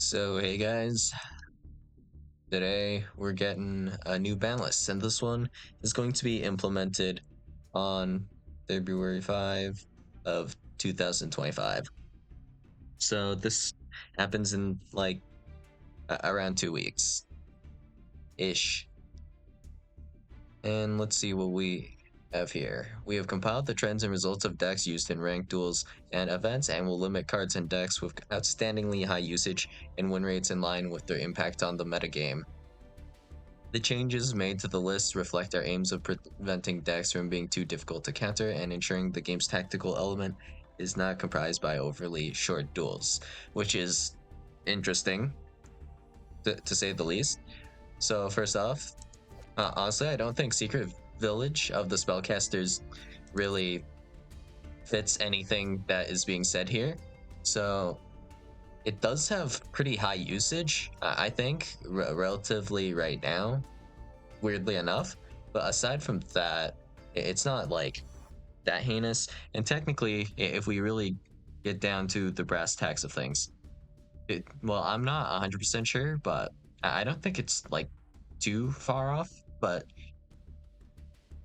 So hey guys, today we're getting a new ban list, and this one is going to be implemented on February 5 of 2025. So this happens in like around 2 weeks ish. And let's see what we have here. We have compiled the trends and results of decks used in ranked duels and events, and will limit cards and decks with outstandingly high usage and win rates in line with their impact on the metagame. The changes made to the list reflect our aims of preventing decks from being too difficult to counter and ensuring the game's tactical element is not comprised by overly short duels, which is interesting to say the least. So first off, honestly, I don't think Secret Village of the Spellcasters really fits anything that is being said here. So it does have pretty high usage, I think, relatively right now, weirdly enough. But aside from that, it's not like that heinous. And technically, if we really get down to the brass tacks of things, well, I'm not 100% sure, but I don't think it's like too far off. But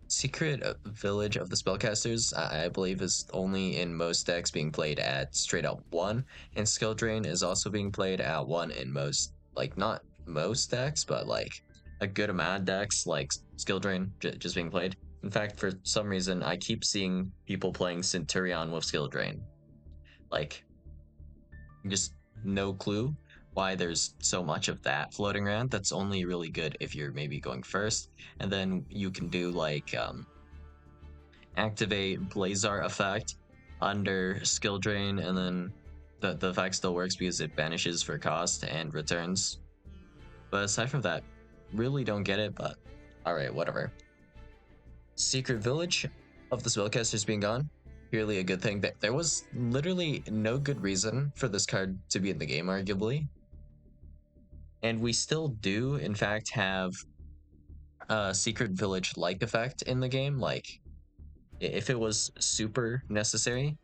Secret Village of the Spellcasters, I believe, is only in most decks being played at straight up 1, and Skill Drain is also being played at 1 in most, like, not most decks, but like a good amount of decks, like Skill Drain just being played. In fact, for some reason, I keep seeing people playing Centurion with Skill Drain. Like, just no clue why there's so much of that floating around. That's only really good if you're maybe going first, and then you can do like activate Blazar effect under skill drain, and then the effect still works because it banishes for cost and returns. But aside from that, really don't get it, but alright, whatever. Secret Village of the Spellcasters being gone, purely a good thing. That there was literally no good reason for this card to be in the game, arguably. And we still do, in fact, have a Secret Village like effect in the game. Like, if it was super necessary,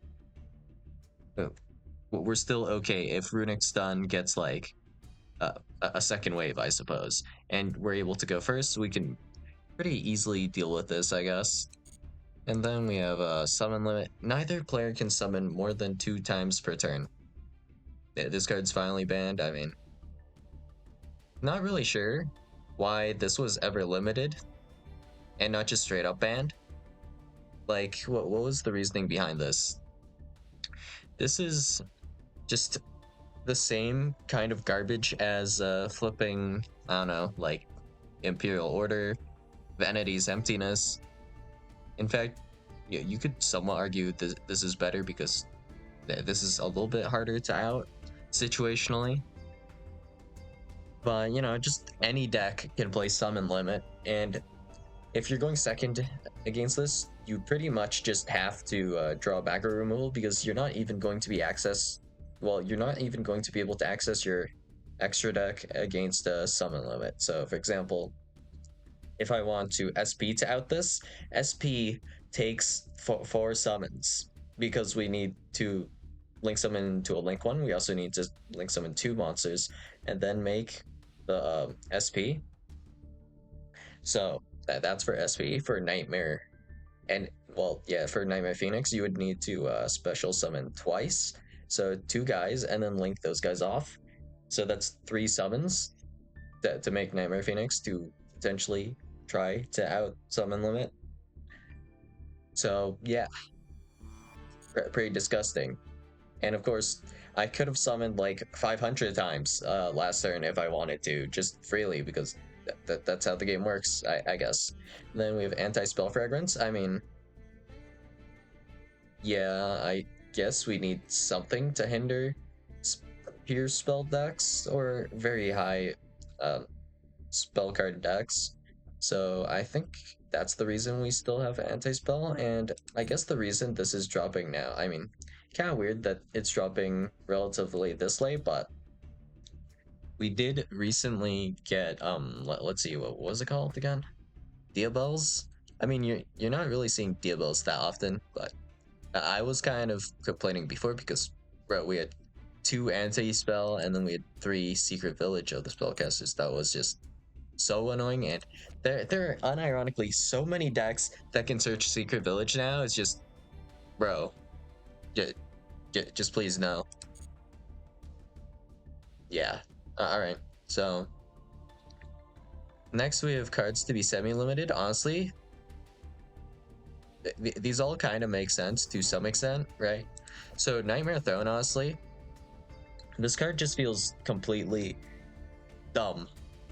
we're still okay if Runic Stun gets like a second wave, I suppose, and we're able to go first. We can pretty easily deal with this, I guess. And then we have a summon limit. Neither player can summon more than 2 times per turn. This card's finally banned. I mean, not really sure why this was ever limited and not just straight up banned. Like, what was the reasoning behind this? This is just the same kind of garbage as flipping, I don't know, like Imperial Order, Vanity's Emptiness. In fact, you could somewhat argue this is better because this is a little bit harder to out situationally. But, just any deck can play Summon Limit, and if you're going second against this, you pretty much just have to draw backer removal because you're not even going to be you're not even going to be able to access your extra deck against a summon limit. So for example, if I want to SP to out this, SP takes 4 summons because we need to link summon to a link one. We also need to link summon 2 monsters and then make the SP. So that's for SP. For Nightmare, and well, yeah, for Nightmare Phoenix, you would need to special summon twice. So 2 guys and then link those guys off. So that's 3 summons to make Nightmare Phoenix to potentially try to out summon limit. So yeah, pretty disgusting. And of course, I could have summoned like 500 times last turn if I wanted to, just freely, because that's how the game works, I guess. Then we have Anti-Spell Fragrance. I mean, yeah, I guess we need something to hinder pure spell decks or very high spell card decks. So I think that's the reason we still have anti-spell, and I guess the reason this is dropping now. I mean, kind of weird that it's dropping relatively this late, but we did recently get let's see, what was it called again? Diabells? I mean, you're not really seeing Diabells that often, but I was kind of complaining before because, bro, we had 2 anti-spell, and then we had 3 secret village of the spellcasters. That was just so annoying. And there are unironically so many decks that can search secret village now. It's just, bro, just please no. Yeah. All right. So next we have cards to be semi-limited. Honestly, these all kind of make sense to some extent, right? So Nightmare Throne, honestly, this card just feels completely dumb.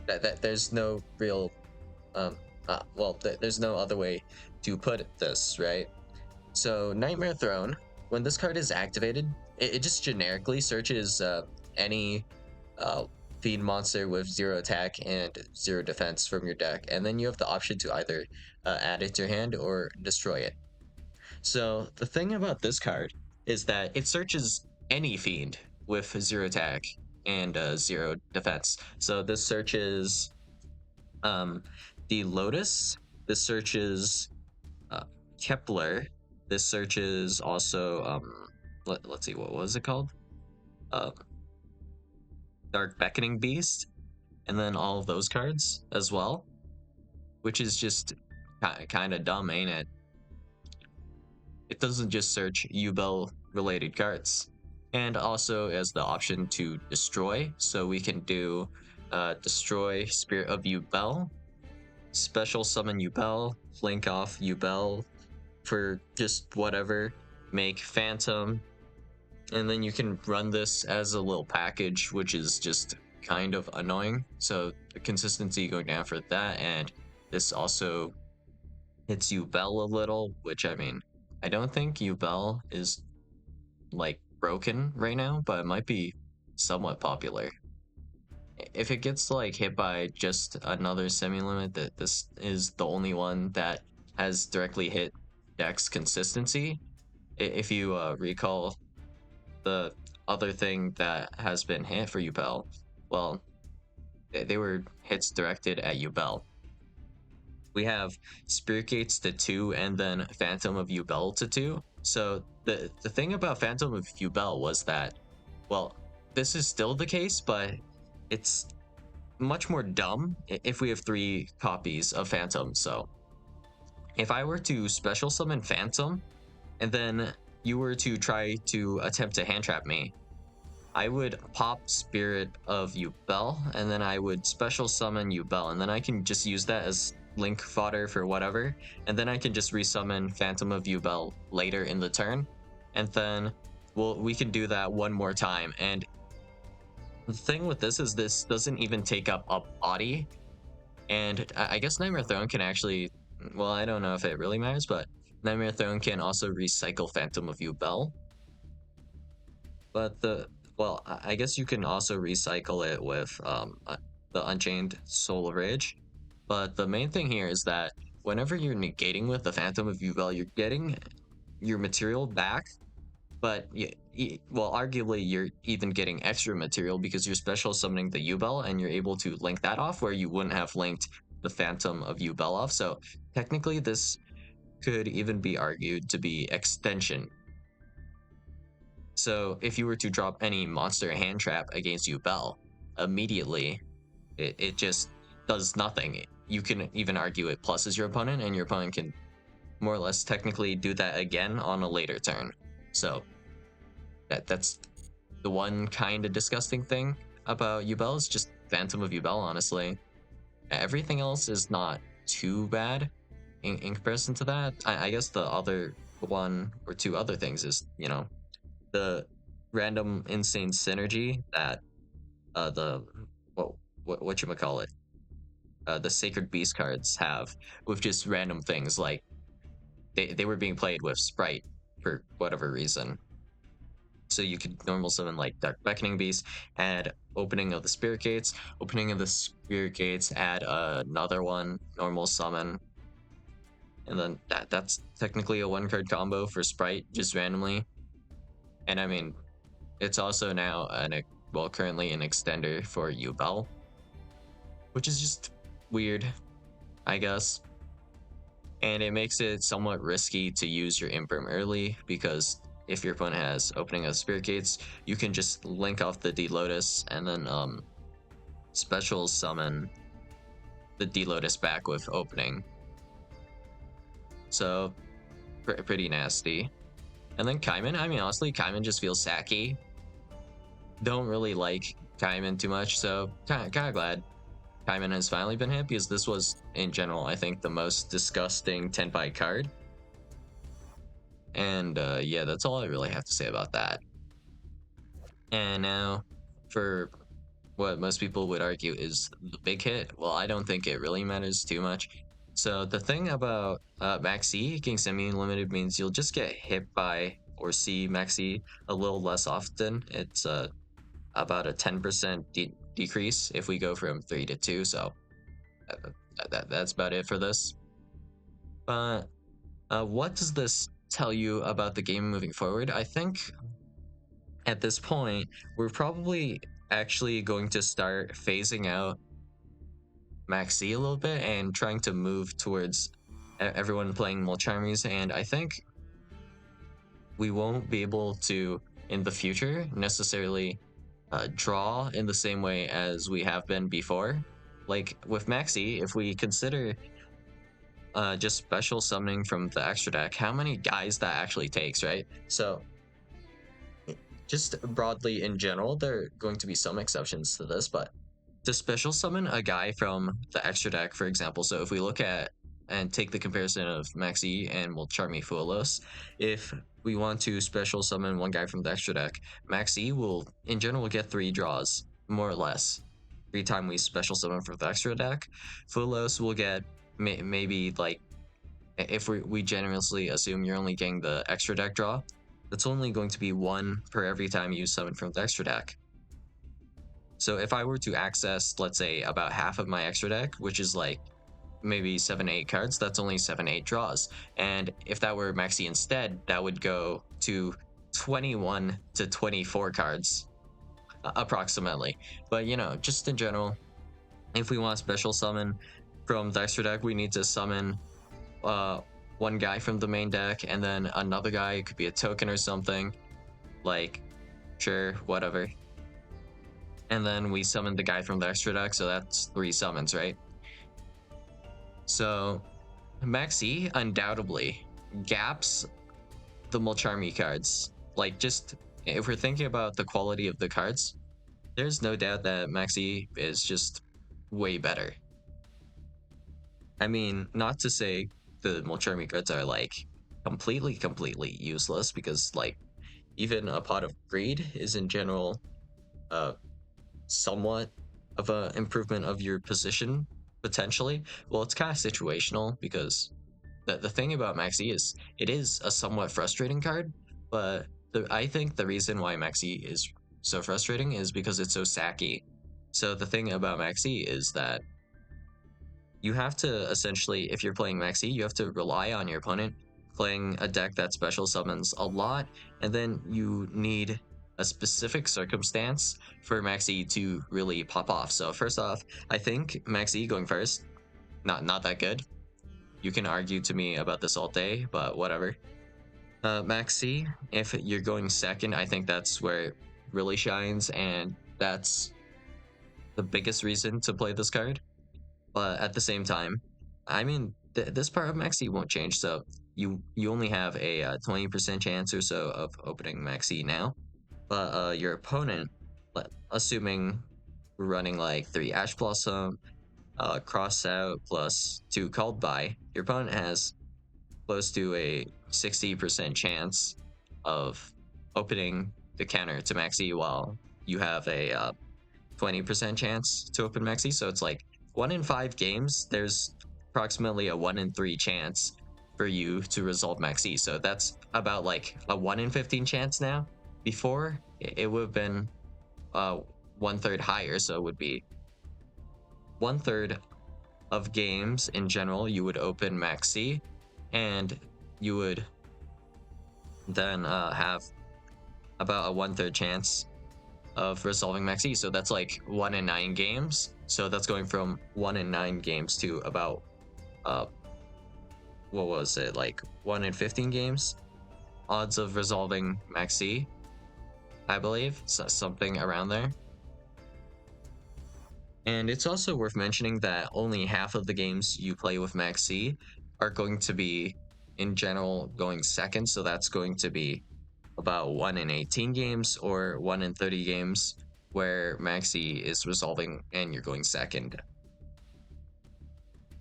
That there's no real, there's no other way to put this, right? So Nightmare Throne, when this card is activated, it just generically searches any fiend monster with 0 attack and 0 defense from your deck, and then you have the option to either add it to your hand or destroy it. So the thing about this card is that it searches any fiend with 0 attack and 0 defense. So this searches the Lotus, this searches Kepler, this searches also let's see, what was it called? Dark Beckoning Beast, and then all of those cards as well, which is just kind of dumb, ain't it? It doesn't just search Yubel related cards. And also as the option to destroy, so we can do destroy Spirit of Yubel, special summon Yubel, link off Yubel for just whatever, make Phantom, and then you can run this as a little package, which is just kind of annoying. So the consistency going down for that, and this also hits Yubel a little, which I mean, I don't think Yubel is like broken right now, but it might be somewhat popular. If it gets like hit by just another semi-limit, that this is the only one that has directly hit deck's consistency. If you recall the other thing that has been hit for Yubel, well, they were hits directed at Yubel. We have Spirit Gates to 2 and then Phantom of Yubel to 2. So the thing about Phantom of Yubel was that, well, this is still the case, but it's much more dumb if we have 3 copies of Phantom. So if I were to special summon Phantom and then you were to try to attempt to hand trap me, I would pop Spirit of Yubel and then I would special summon Yubel, and then I can just use that as link fodder for whatever, and then I can just resummon Phantom of Yubel later in the turn, and then we can do that one more time. And the thing with this is this doesn't even take up a body, and I guess Nightmare Throne can actually, well, I don't know if it really matters, but Nightmare Throne can also recycle Phantom of Yubel. But well, I guess you can also recycle it with the Unchained Soul Ridge. But the main thing here is that whenever you're negating with the Phantom of Yubel, you're getting your material back, but well, arguably you're even getting extra material because you're special summoning the Yubel and you're able to link that off where you wouldn't have linked the Phantom of Yubel off. So technically this could even be argued to be extension. So if you were to drop any monster hand trap against Yubel, immediately it just does nothing. You can even argue it pluses your opponent, and your opponent can more or less technically do that again on a later turn. So that's the one kind of disgusting thing about Yubel, is just Phantom of Yubel, honestly. Everything else is not too bad in comparison to that. I guess the other one or two other things is, you know, the random insane synergy that the whatchamacallit, the Sacred Beast cards have with just random things, like they were being played with Sprite for whatever reason. So you could normal summon like Dark Beckoning Beast, add Opening of the Spirit Gates, Opening of the Spirit Gates, add another one, normal summon, and then that's technically a 1-card combo for Sprite, just randomly. And I mean, it's also now currently an extender for Yubel, which is just weird, I guess. And it makes it somewhat risky to use your Imperm early, because if your opponent has opening of Spirit Gates, you can just link off the D-Lotus and then special summon the D-Lotus back with opening. So pretty nasty. And then Kaiman, I mean, honestly, Kaiman just feels sacky. Don't really like Kaiman too much, so kind of glad Kaiman has finally been hit, because this was, in general, I think the most disgusting Tenpai card. And yeah, that's all I really have to say about that. And now for what most people would argue is the big hit. Well, I don't think it really matters too much. So the thing about Maxx C getting semi-limited means you'll just get hit by or see Maxx C a little less often. It's about a 10% decrease if we go from 3 to 2. So that's about it for this. But what does this tell you about the game moving forward? I think at this point, we're probably actually going to start phasing out Maxx C a little bit and trying to move towards everyone playing mulcharmies. And I think we won't be able to, in the future, necessarily draw in the same way as we have been before. Like with Maxx C, if we consider just special summoning from the extra deck, how many guys that actually takes, right? So just broadly in general, there are going to be some exceptions to this, but to special summon a guy from the extra deck, for example, so if we look at and take the comparison of Maxx C and mulcharmy Fuelos, if we want to special summon one guy from the extra deck, Maxx C will, in general, get 3 draws, more or less, every time we special summon from the extra deck. Fuelos will get maybe, like, if we generously assume you're only getting the extra deck draw, that's only going to be 1 per every time you summon from the extra deck. So if I were to access, let's say, about half of my extra deck, which is like maybe 7-8 cards, that's only 7-8 draws. And if that were Maxx C instead, that would go to 21 to 24 cards approximately. But you know, just in general, if we want to special summon from the extra deck, we need to summon one guy from the main deck and then another guy. It could be a token or something, like, sure, whatever. And then we summon the guy from the extra deck, so that's 3 summons, right? So Maxx C undoubtedly gaps the mulcharmy cards. Like, just if we're thinking about the quality of the cards, there's no doubt that Maxx C is just way better. I mean, not to say the mulcharmy cards are like completely useless, because like even a Pot of Greed is in general somewhat of a improvement of your position potentially. Well, it's kind of situational, because the thing about Maxx C is it is a somewhat frustrating card, but I think the reason why Maxx C is so frustrating is because it's so sacky. So the thing about Maxx C is that you have to essentially, if you're playing Maxx C, you have to rely on your opponent playing a deck that special summons a lot, and then you need a specific circumstance for Maxx C to really pop off. So first off, I think Maxx C going first, not that good. You can argue to me about this all day, but whatever. Maxx C, if you're going second, I think that's where it really shines, and that's the biggest reason to play this card. But at the same time, I mean, this part of Maxx C won't change. So you only have a 20% chance or so of opening Maxx C now. But your opponent, assuming we're running like 3 Ash Blossom, cross out plus 2 called by, your opponent has close to a 60% chance of opening the counter to Maxx C, while you have a 20% chance to open Maxx C. So it's like 1 in 5 games, there's approximately a 1 in 3 chance for you to resolve Maxx C. So that's about like a 1 in 15 chance now. Before, it would have been 1/3 higher, so it would be 1/3 of games in general you would open Maxx C, and you would then have about a 1/3 chance of resolving Maxx C. So that's like 1 in 9 games. So that's going from 1 in 9 games to about what was it, like 1 in 15 games. odds of resolving Maxx C, I believe, so something around there. And it's also worth mentioning that only half of the games you play with Maxx C are going to be, in general, going second. So that's going to be about 1 in 18 games or 1 in 30 games where Maxx C is resolving and you're going second.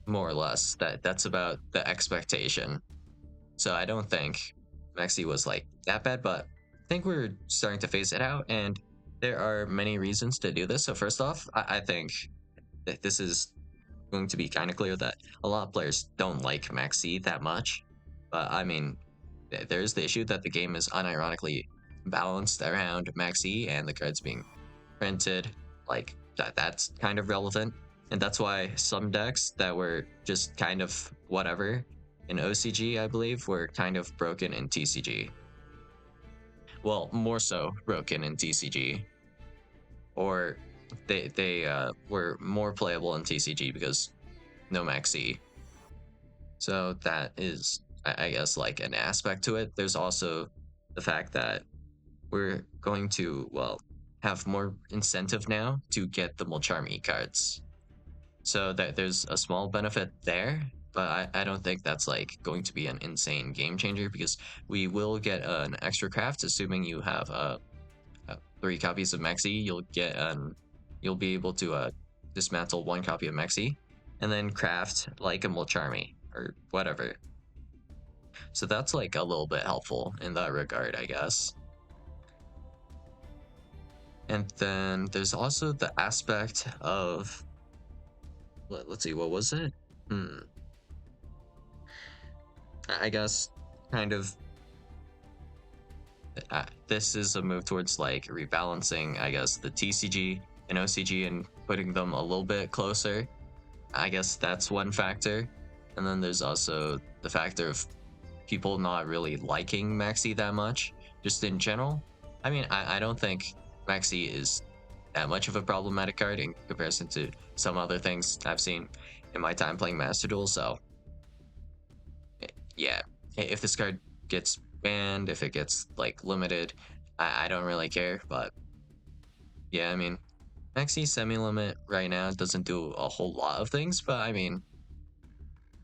More or less. That's about the expectation. So I don't think Maxx C was like that bad, but I think we're starting to phase it out, and there are many reasons to do this. So first off, I think that this is going to be kind of clear that a lot of players don't like Maxx C that much. But I mean, there's the issue that the game is unironically balanced around Maxx C and the cards being printed. Like that's kind of relevant. And that's why some decks that were just kind of whatever in OCG, I believe, were kind of broken in TCG. Well, more so broken in TCG. Or they were more playable in TCG because no Maxx C. So that is, I guess, like an aspect to it. There's also the fact that we're going to, well, have more incentive now to get the mulcharmy cards. So that there's a small benefit there, but I don't think that's like going to be an insane game changer because we will get an extra craft, assuming you have 3 copies of Maxx C. You'll be able to dismantle 1 copy of Maxx C and then craft like a mulcharmy or whatever. So that's like a little bit helpful in that regard, I guess. And then there's also the aspect of, let's see, what was it? I guess kind of this is a move towards like rebalancing, I guess, the TCG and OCG and putting them a little bit closer. I guess that's one factor. And then there's also the factor of people not really liking Maxx C that much, just in general. I mean, I don't think Maxx C is that much of a problematic card in comparison to some other things I've seen in my time playing Master Duel. So yeah, if this card gets banned, if it gets like limited, I don't really care. But yeah, I mean, Maxx C Semi Limit right now doesn't do a whole lot of things, but I mean,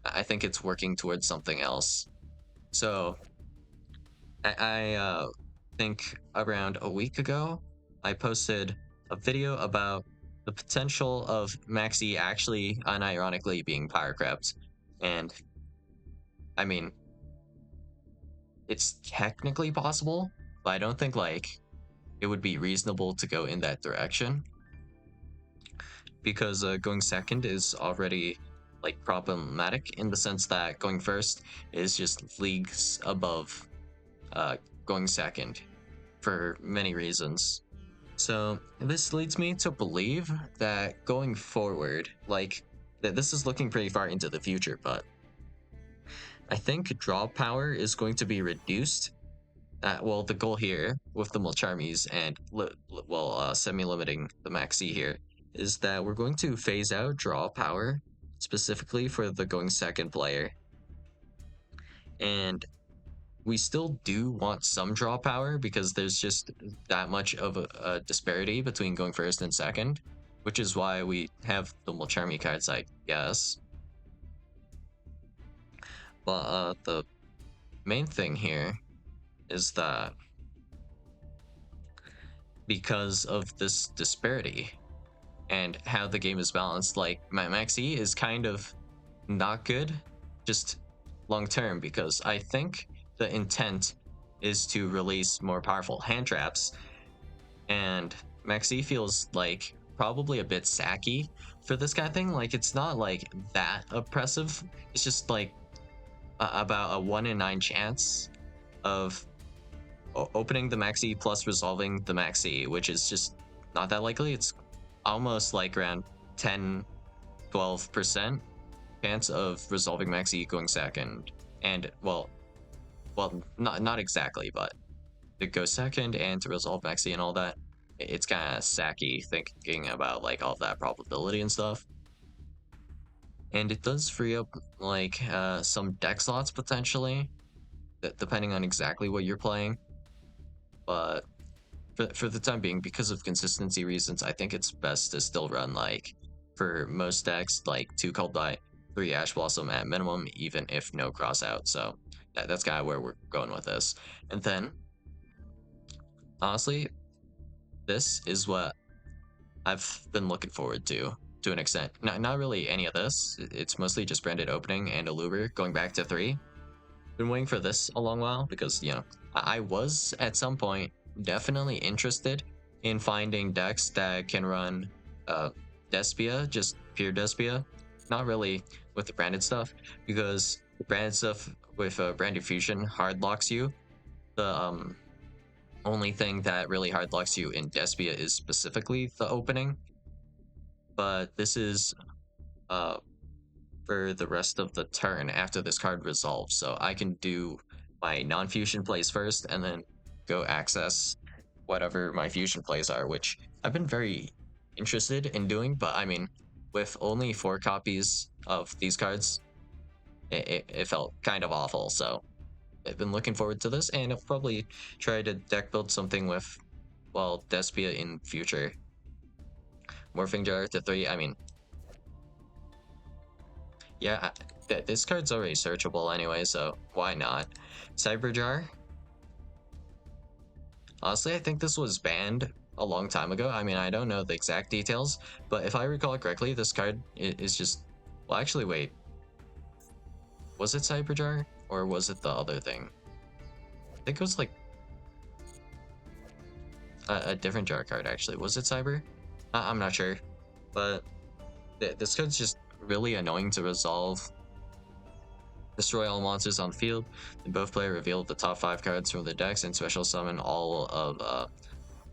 I think it's working towards something else. So I think around a week ago, I posted a video about the potential of Maxx C actually unironically being power crept. And I mean, it's technically possible, but I don't think like it would be reasonable to go in that direction because going second is already like problematic in the sense that going first is just leagues above going second for many reasons. So this leads me to believe that going forward, like that this is looking pretty far into the future, but I think draw power is going to be reduced. Well, the goal here with the mulcharmies and semi-limiting the Maxx C here is that we're going to phase out draw power specifically for the going second player. And we still do want some draw power because there's just that much of a disparity between going first and second, which is why we have the mulcharmy cards, I guess. But the main thing here is that because of this disparity and how the game is balanced, like Maxx C is kind of not good just long term because I think the intent is to release more powerful hand traps, and Maxx C feels like probably a bit sacky for this kind of thing. Like it's not like that oppressive, it's just like about a 1 in 9 chance of opening the Maxx C plus resolving the Maxx C, which is just not that likely. It's almost like around 10-12% chance of resolving Maxx C going second. And well, not exactly, but to go second and to resolve Maxx C and all that, it's kind of sacky thinking about like all that probability and stuff. And it does free up like some deck slots potentially. depending on exactly what you're playing. But for the time being, because of consistency reasons, I think it's best to still run like for most decks like 2 Cold Bite, 3 Ash Blossom at minimum, even if no cross out. So that's kind of where we're going with this. And then honestly, this is what I've been looking forward to an extent. Not really any of this. It's mostly just branded opening and a lure going back to 3. Been waiting for this a long while because, you know, I was at some point definitely interested in finding decks that can run Despia, just pure Despia, not really with the branded stuff, because the branded stuff with branded fusion hard locks you. The only thing that really hard locks you in Despia is specifically the opening, but this is uh for the rest of the turn after this card resolves. So I can do my non-fusion plays first and then go access whatever my fusion plays are, which I've been very interested in doing. But I mean, with only 4 copies of these cards, it felt kind of awful. So I've been looking forward to this, and I'll probably try to deck build something with, well, Despia in future. Morphing Jar to 3, I mean, yeah, this card's already searchable anyway, so why not? Cyberjar. Honestly, I think this was banned a long time ago. I mean, I don't know the exact details, but if I recall correctly, this card is just... Well, actually, wait. Was it Cyberjar? Or was it the other thing? I think it was like a different jar card, actually. Was it Cyber? I'm not sure. But this card's just really annoying to resolve. Destroy all monsters on the field. Then both players reveal the top 5 cards from the decks and special summon all of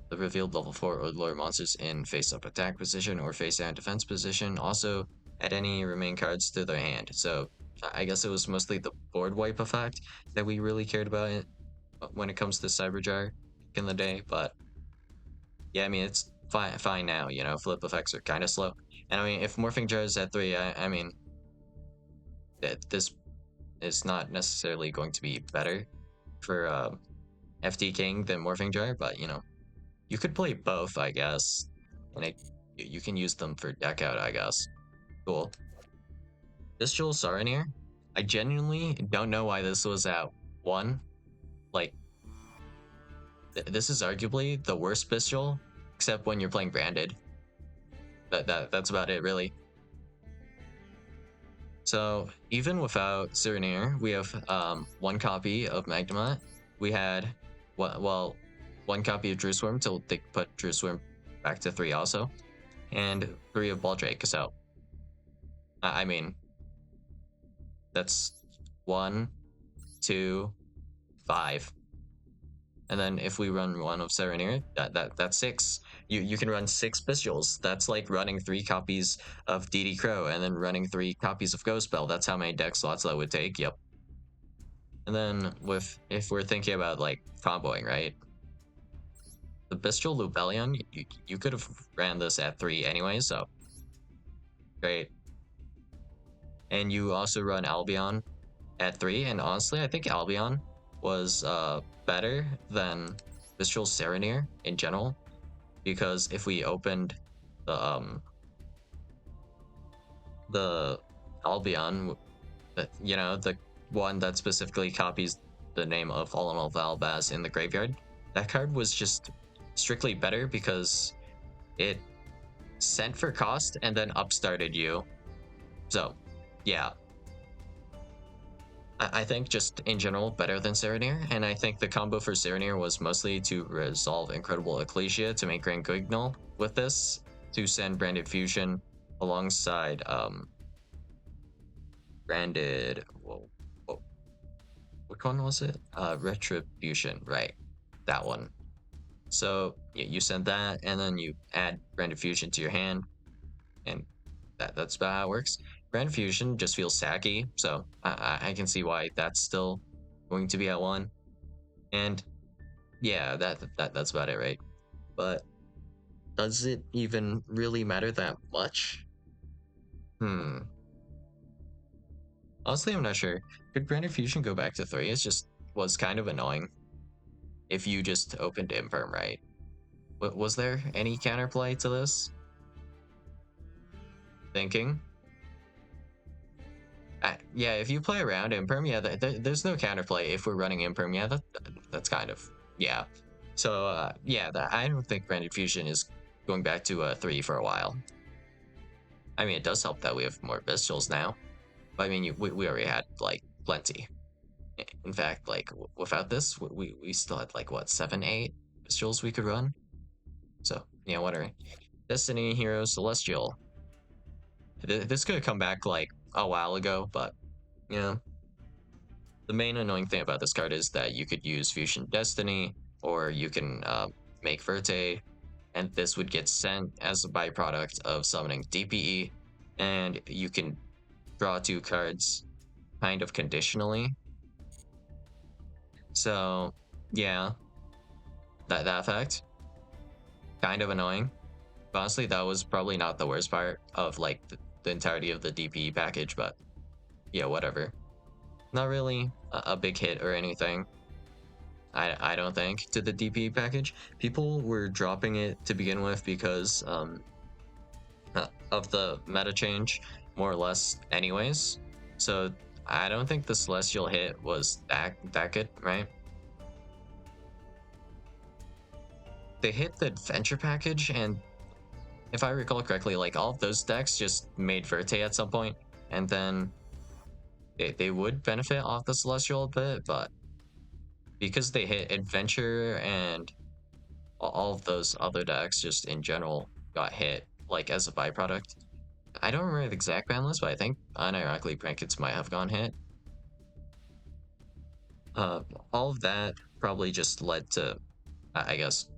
the revealed level 4 or lower monsters in face-up attack position or face-down defense position. Also, add any remaining cards to their hand. So I guess it was mostly the board wipe effect that we really cared about when it comes to Cyberjar in the day. But yeah, I mean, it's fine now. You know, flip effects are kind of slow. And I mean, if Morphing Jar is at 3, I mean, this is not necessarily going to be better for FD King than Morphing Jar, but you know, you could play both, I guess, and you can use them for deck out, I guess. Cool. Bestial Saranir, I genuinely don't know why this was at 1. Like, this is arguably the worst Bestial, except when you're playing branded. That's about it, really. So even without Saranir, we have 1 copy of Magnemite. We had, well, 1 copy of Drewsworm till they put Drewsworm back to 3 also, and 3 of Baldrake. So, I mean, that's 1, 2, 5. And then if we run 1 of Saranir, that's 6. You can run 6 Bestials. That's like running 3 copies of DD Crow and then running 3 copies of Ghost Bell. That's how many deck slots that would take. Yep. And then if we're thinking about like comboing, right? The Bestial Lubellion, you could have ran this at 3 anyway, so great. And you also run Albion at 3, and honestly, I think Albion was better than Bestial Saranir in general, because if we opened the Albion, you know, the one that specifically copies the name of Elemental Valbaz in the graveyard, that card was just strictly better because it sent for cost and then upstarted you. So, yeah. I think just in general better than Saranir, and I think the combo for Saranir was mostly to resolve Incredible Ecclesia to make Grand Guignol with this, to send Branded Fusion alongside Branded... Whoa. Which one was it? Retribution, right. That one. So you send that, and then you add Branded Fusion to your hand, and that's about how it works. Branded Fusion just feels sacky, so I can see why that's still going to be at 1. And yeah, that's about it, right? But does it even really matter that much? Honestly, I'm not sure. Could Branded Fusion go back to 3? It's just was kind of annoying if you just opened imperm, right? Was there any counterplay to this? Thinking? Yeah, if you play around imperm, yeah, there's no counterplay if we're running imperm. Yeah, that's kind of, yeah. So yeah, I don't think Branded Fusion is going back to 3 for a while. I mean, it does help that we have more pistols now, but I mean, we already had like plenty. In fact, like without this, we still had like what 7, 8 pistols we could run. So yeah, whatever. Destiny, Hero, Celestial. This could have come back like a while ago, but yeah. The main annoying thing about this card is that you could use Fusion Destiny, or you can make Verte, and this would get sent as a byproduct of summoning DPE, and you can draw 2 cards kind of conditionally. So yeah, that effect, kind of annoying. But honestly, that was probably not the worst part of like the entirety of the DPE package, but yeah, whatever. Not really a big hit or anything. I don't think to the DP package. People were dropping it to begin with because of the meta change, more or less, anyways. So I don't think the Celestial hit was that good, right? They hit the Adventure package, and if I recall correctly, like all of those decks just made Verte at some point, and then they would benefit off the Celestial a bit, but because they hit Adventure and all of those other decks just in general got hit like as a byproduct. I don't remember the exact ban list, but I think unironically Blankets might have gone hit. Uh, all of that probably just led to, I guess,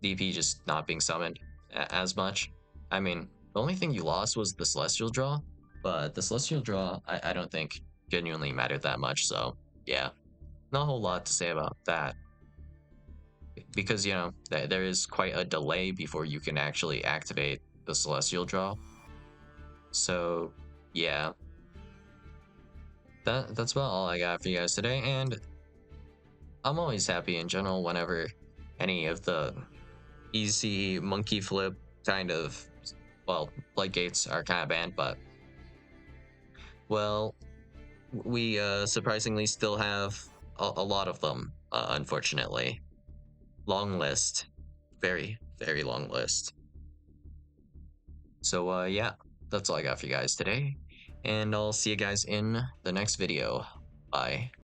DP just not being summoned as much. I mean, the only thing you lost was the Celestial draw, but the Celestial draw I don't think genuinely mattered that much. So yeah, not a whole lot to say about that. Because you know there is quite a delay before you can actually activate the Celestial draw. So yeah, that's about all I got for you guys today, and I'm always happy in general whenever any of the easy monkey flip kind of, well, floodgates are kind of banned, but well, we surprisingly still have a lot of them, unfortunately. Long list, very long list. So yeah, that's all I got for you guys today, and I'll see you guys in the next video. Bye.